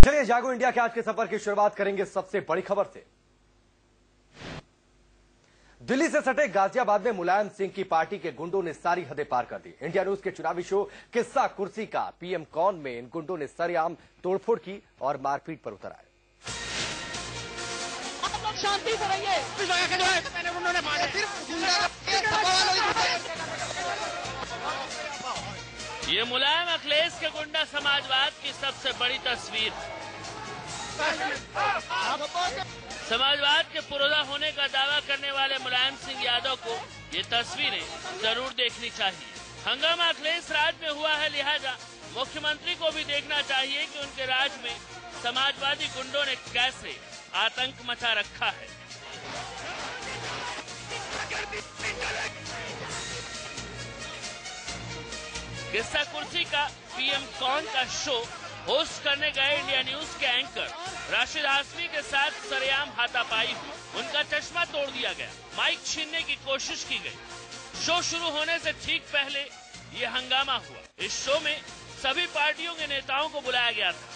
चलिए जागो इंडिया के आज के सफर की शुरुआत करेंगे सबसे बड़ी खबर से। दिल्ली से सटे गाजियाबाद में मुलायम सिंह की पार्टी के गुंडों ने सारी हदें पार कर दी। इंडिया न्यूज के चुनावी शो किस्सा कुर्सी का पीएम कौन में इन गुंडों ने सरेआम तोड़फोड़ की और मारपीट पर उतर आए। शांति से रहिए। ये मुलायम अखिलेश के गुंडा समाजवाद की सबसे बड़ी तस्वीर। समाजवाद के पुरोधा होने का दावा करने वाले मुलायम सिंह यादव को ये तस्वीरें जरूर देखनी चाहिए। हंगामा अखिलेश राज में हुआ है, लिहाजा मुख्यमंत्री को भी देखना चाहिए कि उनके राज में समाजवादी गुंडों ने कैसे आतंक मचा रखा है। किस्सा कुर्सी का पीएम कौन का शो होस्ट करने गए इंडिया न्यूज के एंकर राशिद हाशमी के साथ सरेआम हाथापाई हुई। उनका चश्मा तोड़ दिया गया, माइक छीनने की कोशिश की गई। शो शुरू होने से ठीक पहले ये हंगामा हुआ। इस शो में सभी पार्टियों के नेताओं को बुलाया गया था।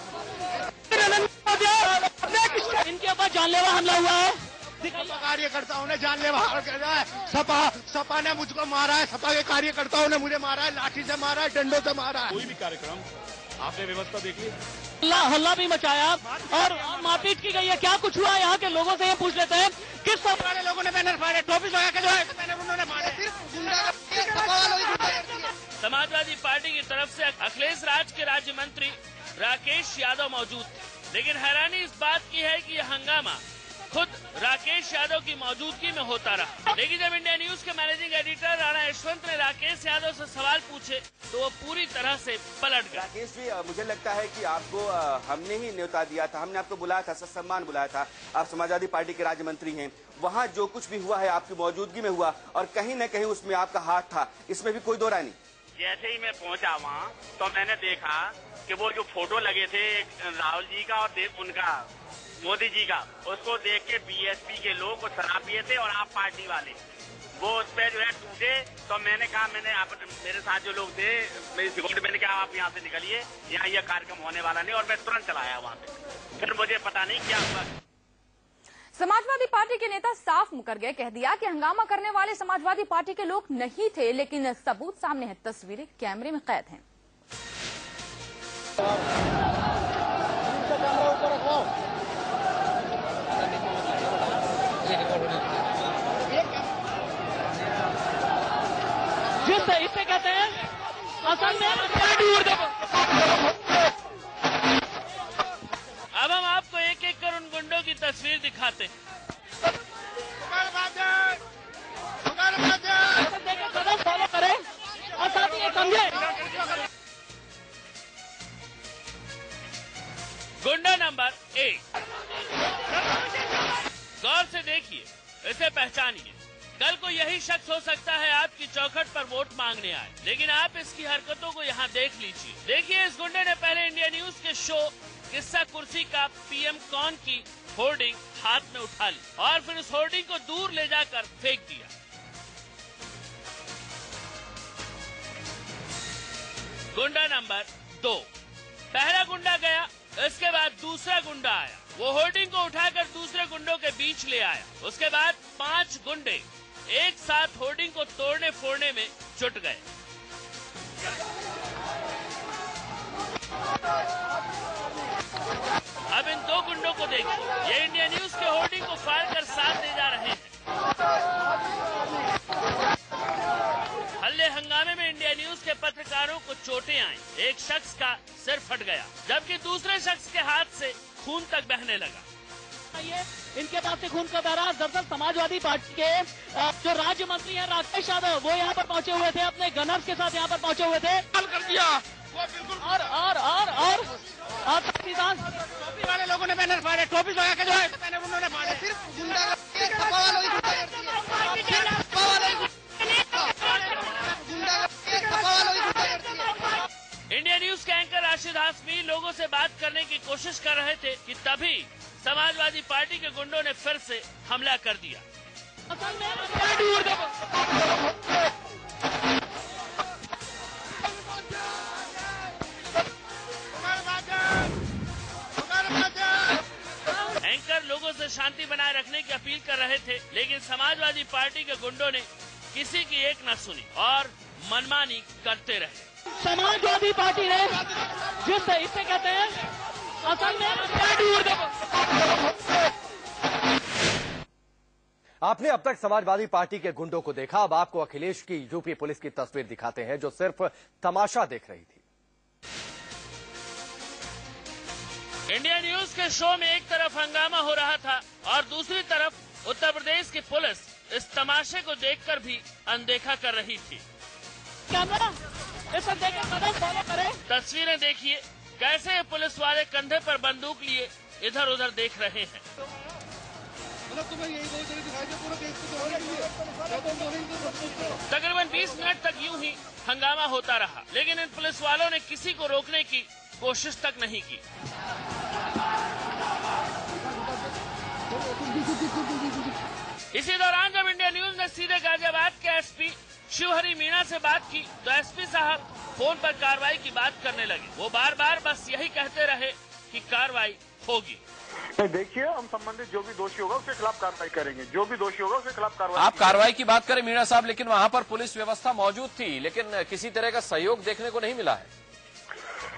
इनके ऊपर जानलेवा हमला हुआ है। कार्यकर्ताओं ने जानलेवा हमला है। सपा ने मुझको मारा है, सपा के कार्यकर्ताओं ने मुझे मारा है, लाठी से मारा है, डंडों से मारा है। कोई भी कार्यक्रम आपने व्यवस्था देखी, हल्ला भी मचाया और मारपीट की गई है। क्या कुछ हुआ यहाँ के लोगों से ये पूछ लेते हैं। किस वाले लोगों ने बैनर फाड़े, टोपी लगा के जो है उन्होंने मारे। समाजवादी पार्टी की तरफ से अखिलेश राज के राज्य मंत्री राकेश यादव मौजूद थे, लेकिन हैरानी इस बात की है कि यह हंगामा खुद राकेश यादव की मौजूदगी में होता रहा। लेकिन जब इंडिया न्यूज के मैनेजिंग एडिटर राणा यशवंत ने राकेश यादव से सवाल पूछे तो वो पूरी तरह से पलट गया। राकेश जी, मुझे लगता है कि आपको हमने ही न्योता दिया था, हमने आपको बुलाया था, सम्मान बुलाया था। आप समाजवादी पार्टी के राज्य मंत्री हैं, वहाँ जो कुछ भी हुआ है आपकी मौजूदगी में हुआ और कहीं न कहीं उसमें आपका हाथ था, इसमें भी कोई दो राय नहीं। जैसे ही मैं पहुंचा वहाँ तो मैंने देखा कि वो जो फोटो लगे थे राहुल जी का और उनका मोदी जी का, उसको देख के बीएसपी के लोग शराब पिए थे और आप पार्टी वाले वो उस पर जो है टूटे। तो मैंने कहा, मेरे साथ जो लोग थे मेरी सिक्योरिटी, मैंने कहा आप यहाँ से निकलिए, यहाँ यह कार्यक्रम होने वाला नहीं, और मैं तुरंत चला आया वहाँ पे। फिर मुझे पता नहीं क्या हुआ। समाजवादी पार्टी के नेता साफ मुकर गए, कह दिया कि हंगामा करने वाले समाजवादी पार्टी के लोग नहीं थे, लेकिन सबूत सामने है, तस्वीरें कैमरे में कैद हैं। इसे कहते हैं असल में। अब हम आपको एक एक कर उन गुंडों की तस्वीर दिखाते हैं। फॉलो करें और साथ ही समझे। गुंडा नंबर 1, गौर से देखिए, इसे पहचानिए। कल को यही शख्स हो सकता है आपकी चौखट पर वोट मांगने आए, लेकिन आप इसकी हरकतों को यहाँ देख लीजिए। देखिए, इस गुंडे ने पहले इंडिया न्यूज के शो किस्सा कुर्सी का पीएम कौन की होर्डिंग हाथ में उठा ली और फिर उस होर्डिंग को दूर ले जाकर फेंक दिया। गुंडा नंबर 2, पहला गुंडा गया, इसके बाद दूसरा गुंडा आया, वो होर्डिंग को उठाकर दूसरे गुंडों के बीच ले आया। उसके बाद 5 गुंडे एक साथ होर्डिंग को तोड़ने फोड़ने में जुट गए। अब इन 2 गुंडों को देखिए, ये इंडिया न्यूज के होर्डिंग को फाड़कर साथ ले जा रहे हैं। हल्ले हंगामे में इंडिया न्यूज के पत्रकारों को चोटें आई, एक शख्स का सिर फट गया, जबकि दूसरे शख्स के हाथ से खून तक बहने लगा। इनके पास से खून का बह रहा। दरअसल समाजवादी पार्टी के जो राज्य मंत्री हैं राकेश यादव, वो यहाँ पर पहुंचे हुए थे, अपने गनर्स के साथ यहाँ पर पहुंचे हुए थे। कर दिया वो बिल्कुल। और टोपी वाले लोगों ने बैनर फाड़े, टोपी लगा के जो है उन्होंने मारे। इंडिया न्यूज के एंकर राशिद हाशमी लोगों से बात करने की कोशिश कर रहे थे कि तभी समाजवादी पार्टी के गुंडों ने फिर से हमला कर दिया। शांति बनाए रखने की अपील कर रहे थे, लेकिन समाजवादी पार्टी के गुंडों ने किसी की एक न सुनी और मनमानी करते रहे। समाजवादी पार्टी ने जिस इसे कहते हैं असल में आपने अब तक समाजवादी पार्टी के गुंडों को देखा, अब आपको अखिलेश की यूपी पुलिस की तस्वीर दिखाते हैं जो सिर्फ तमाशा देख रही थी। इंडिया न्यूज के शो में एक तरफ हंगामा हो रहा था और दूसरी तरफ उत्तर प्रदेश की पुलिस इस तमाशे को देखकर भी अनदेखा कर रही थी। कैमरा इसे देखकर मदद फॉलो करें। तस्वीरें देखिए, कैसे पुलिस वाले कंधे पर बंदूक लिए इधर उधर देख रहे हैं। तकरीबन 20 मिनट तक यूं ही हंगामा होता रहा, लेकिन इन पुलिस वालों ने किसी को रोकने की कोशिश तक नहीं की। इसी दौरान जब इंडिया न्यूज ने सीधे गाजियाबाद के एसपी शिवहरी मीणा से बात की तो एसपी साहब फोन पर कार्रवाई की बात करने लगे। वो बार बार बस यही कहते रहे कि कार्रवाई होगी। देखिए, हम संबंधित जो भी दोषी होगा उसके खिलाफ कार्रवाई करेंगे, जो भी दोषी होगा उसके खिलाफ कार्रवाई। आप कार्रवाई की बात करें मीणा साहब, लेकिन वहाँ पर पुलिस व्यवस्था मौजूद थी, लेकिन किसी तरह का सहयोग देखने को नहीं मिला है।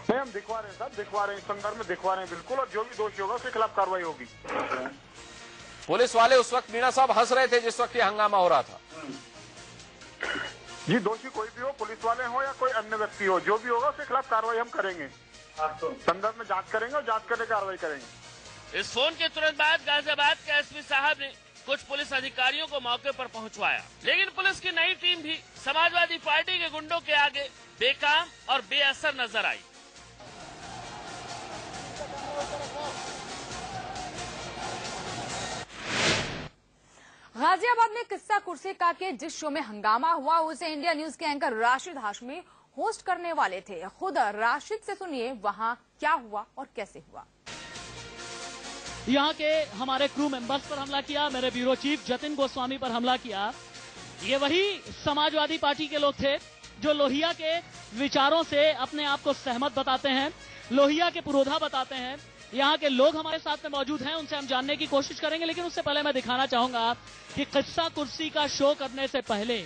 नहीं, हम दिखवा रहे हैं साहब, दिखवा रहे हैं, इस संदर्भ में दिखवा रहे हैं बिल्कुल, और जो भी दोषी होगा उसके खिलाफ कार्रवाई होगी। पुलिस वाले उस वक्त मीणा साहब हंस रहे थे जिस वक्त ये हंगामा हो रहा था। जी, दोषी कोई भी हो, पुलिस वाले हो या कोई अन्य व्यक्ति हो, जो भी होगा उसके खिलाफ कार्रवाई हम करेंगे। संदर्भ में जांच करेंगे और जांच करके कार्रवाई करेंगे। इस फोन के तुरंत बाद गाजियाबाद के एसपी साहब ने कुछ पुलिस अधिकारियों को मौके पर पहुंचवाया, लेकिन पुलिस की नई टीम भी समाजवादी पार्टी के गुंडों के आगे बेकाम और बेअसर नजर आई। गाजियाबाद में किस्सा कुर्सी का के जिस शो में हंगामा हुआ उसे इंडिया न्यूज के एंकर राशिद हाशमी होस्ट करने वाले थे। खुद राशिद से सुनिए वहां क्या हुआ और कैसे हुआ। यहाँ के हमारे क्रू मेंबर्स पर हमला किया, मेरे ब्यूरो चीफ जतिन गोस्वामी पर हमला किया। ये वही समाजवादी पार्टी के लोग थे जो लोहिया के विचारों से अपने आप को सहमत बताते हैं, लोहिया के पुरोधा बताते हैं। यहाँ के लोग हमारे साथ में मौजूद हैं, उनसे हम जानने की कोशिश करेंगे, लेकिन उससे पहले मैं दिखाना चाहूंगा कि किस्सा कुर्सी का शो करने से पहले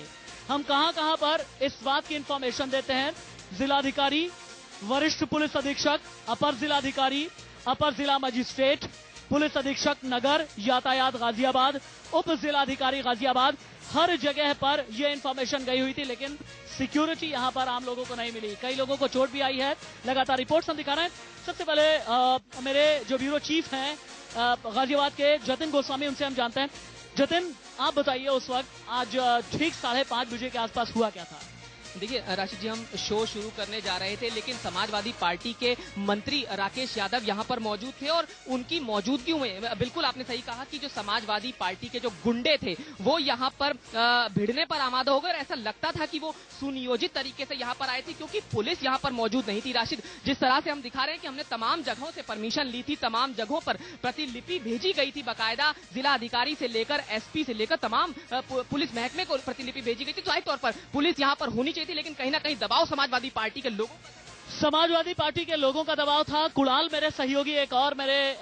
हम कहां पर इस बात की इंफॉर्मेशन देते हैं। जिलाधिकारी, वरिष्ठ पुलिस अधीक्षक, अपर जिलाधिकारी, अपर जिला मजिस्ट्रेट, पुलिस अधीक्षक नगर यातायात गाजियाबाद, उप जिलाधिकारी गाजियाबाद, हर जगह पर यह इंफॉर्मेशन गई हुई थी, लेकिन सिक्योरिटी यहां पर आम लोगों को नहीं मिली। कई लोगों को चोट भी आई है। लगातार रिपोर्ट्स हम दिखा रहे हैं। सबसे पहले मेरे जो ब्यूरो चीफ हैं गाजियाबाद के जतिन गोस्वामी, उनसे हम जानते हैं। जतिन, आप बताइए उस वक्त आज ठीक 5:30 बजे के आसपास हुआ क्या था? देखिए राशिद जी, हम शो शुरू करने जा रहे थे, लेकिन समाजवादी पार्टी के मंत्री राकेश यादव यहाँ पर मौजूद थे और उनकी मौजूदगी में बिल्कुल आपने सही कहा कि जो समाजवादी पार्टी के जो गुंडे थे वो यहाँ पर भिड़ने पर आमादा हो गए और ऐसा लगता था कि वो सुनियोजित तरीके से यहाँ पर आए थे, क्योंकि पुलिस यहाँ पर मौजूद नहीं थी। राशिद, जिस तरह से हम दिखा रहे हैं कि हमने तमाम जगहों से परमिशन ली थी, तमाम जगहों पर प्रतिलिपि भेजी गई थी, बाकायदा जिला अधिकारी से लेकर एसपी से लेकर तमाम पुलिस महकमे को प्रतिलिपि भेजी गई थी। जाहिर तौर पर पुलिस यहाँ पर होनी चाहिए थी, लेकिन कहीं ना कहीं दबाव समाजवादी पार्टी के लोगों का दबाव था। कुणाल मेरे सहयोगी, एक और मेरे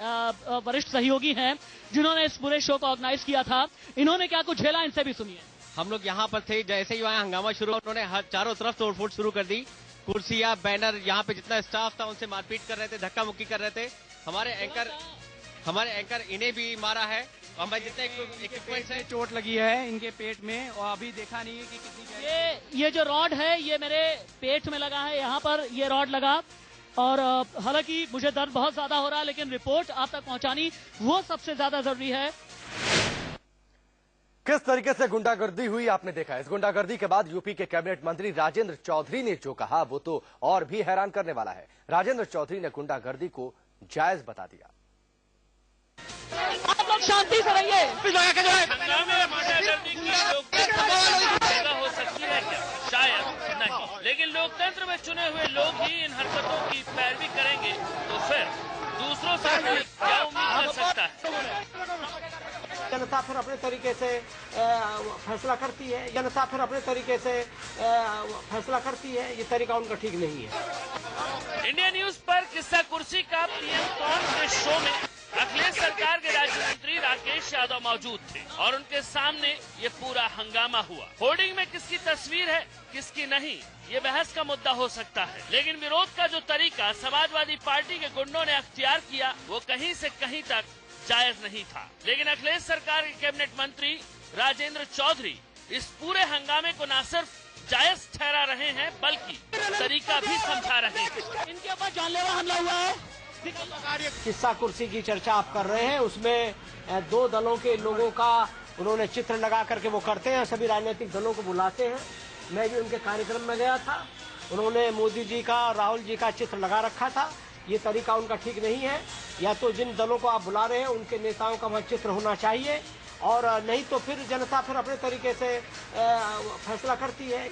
वरिष्ठ सहयोगी हैं जिन्होंने इस पूरे शो को ऑर्गेनाइज किया था। इन्होंने क्या कुछ झेला, इनसे भी सुनिए। हम लोग यहाँ पर थे, जैसे ही वहाँ हंगामा शुरू हुआ उन्होंने चारों तरफ तोड़फोड़ शुरू कर दी। कुर्सियां, बैनर, यहाँ पे जितना स्टाफ था उनसे मारपीट कर रहे थे, धक्का मुक्की कर रहे थे। हमारे एंकर इन्हें भी मारा है। हमें जितने इक्विपमेंट से चोट लगी है इनके पेट में, और अभी देखा नहीं है कि कितनी। ये जो रॉड है ये मेरे पेट में लगा है, यहाँ पर ये रॉड लगा, और हालांकि मुझे दर्द बहुत ज्यादा हो रहा है, लेकिन रिपोर्ट आप तक पहुंचानी वो सबसे ज्यादा जरूरी है। किस तरीके से गुंडागर्दी हुई आपने देखा। इस गुंडागर्दी के बाद यूपी के कैबिनेट मंत्री राजेंद्र चौधरी ने जो कहा वो तो और भी हैरान करने वाला है। राजेंद्र चौधरी ने गुंडागर्दी को जायज बता दिया। आप लोग शांति से रहिए। हो सकती है क्या? शायद नहीं, लेकिन लोकतंत्र में चुने हुए लोग ही इन हरकतों की पैरवी करेंगे तो फिर दूसरों से क्या उम्मीद कर सकता है? जनता फिर अपने तरीके से फैसला करती है, जनता फिर अपने तरीके से फैसला करती है। ये तरीका उनका ठीक नहीं है। इंडिया न्यूज पर किस्सा कुर्सी का पीएम कौन के शो में अखिलेश सरकार के राज्य मंत्री राकेश यादव मौजूद थे और उनके सामने ये पूरा हंगामा हुआ। होर्डिंग में किसकी तस्वीर है किसकी नहीं, ये बहस का मुद्दा हो सकता है, लेकिन विरोध का जो तरीका समाजवादी पार्टी के गुंडों ने अख्तियार किया वो कहीं से कहीं तक जायज नहीं था। लेकिन अखिलेश सरकार के कैबिनेट मंत्री राजेंद्र चौधरी इस पूरे हंगामे को न सिर्फ जायज ठहरा रहे हैं बल्कि तरीका भी समझा रहे हैं। इनके ऊपर जानलेवा हमला हुआ है। किस्सा कुर्सी की चर्चा आप कर रहे हैं, उसमें दो दलों के लोगों का उन्होंने चित्र लगा करके वो करते हैं, सभी राजनीतिक दलों को बुलाते हैं। मैं भी उनके कार्यक्रम में गया था, उन्होंने मोदी जी का राहुल जी का चित्र लगा रखा था। ये तरीका उनका ठीक नहीं है। या तो जिन दलों को आप बुला रहे हैं उनके नेताओं का वहाँ चित्र होना चाहिए, और नहीं तो फिर जनता फिर अपने तरीके से फैसला करती है।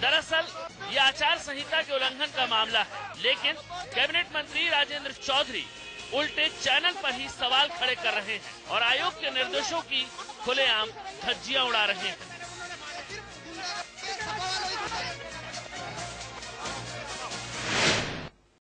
दरअसल ये आचार संहिता के उल्लंघन का मामला है, लेकिन कैबिनेट मंत्री राजेंद्र चौधरी उल्टे चैनल पर ही सवाल खड़े कर रहे हैं और आयोग के निर्देशों की खुलेआम धज्जियां उड़ा रहे हैं।